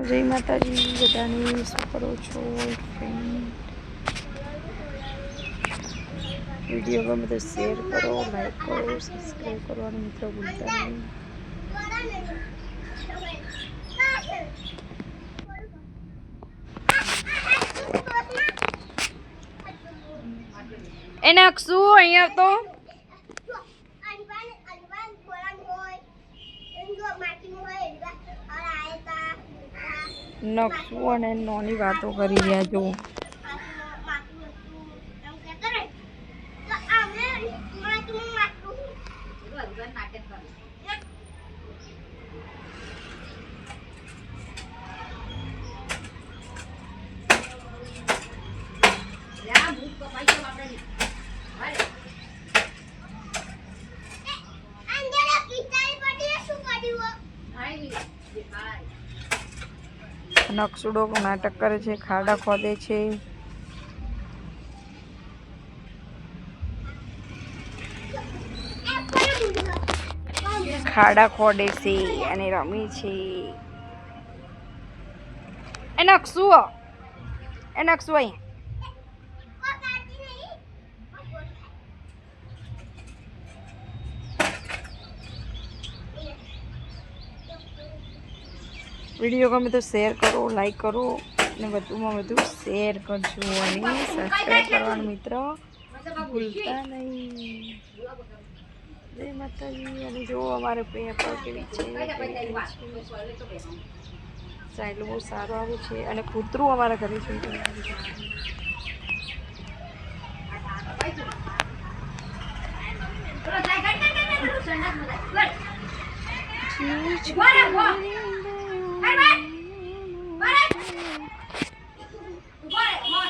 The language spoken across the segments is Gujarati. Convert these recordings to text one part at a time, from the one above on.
જય માતાજી બધાને શું કરો છો વિડીયો ગમે તો શેર કરો, લાઈક કરો, સબસ્ક્રાઈબ કરવાનું મિત્રો ભૂલતા નહીં। એને અક્ષુ અહીંયા તો નક્ષુ અને નોની વાતો કરી રહ્યા જો નક્ષુડો નાટક કરે છે, ખાડા ખોદે છે, ખાડા ખોદે છે અને રમે છે। એ નક્ષુ અહીં વિડીયો ગમે તો શેર કરો, લાઈક કરો અને વધુમાં વધુ શેર કરજો અને સબસ્ક્રાઈબ કરવાનું મિત્ર ભૂલતા નહીં। જય માતાજી। અને જો અમારે પેપર કેવી છે, સાઈડ બહુ સારો આવે છે અને કૂતરું અમારા ઘરે છે।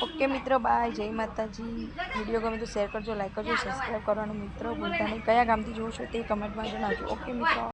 ઓકે મિત્ર, બાય, જય માતાજી। વિડીયો ગમે તો શેર કરજો, લાઈક કરજો, સબસ્ક્રાઈબ કરવાનું મિત્ર ભૂલતા નહીં। કયા ગામથી જોવો છો તે કમેન્ટમાં જણાવજો। ઓકે મિત્ર।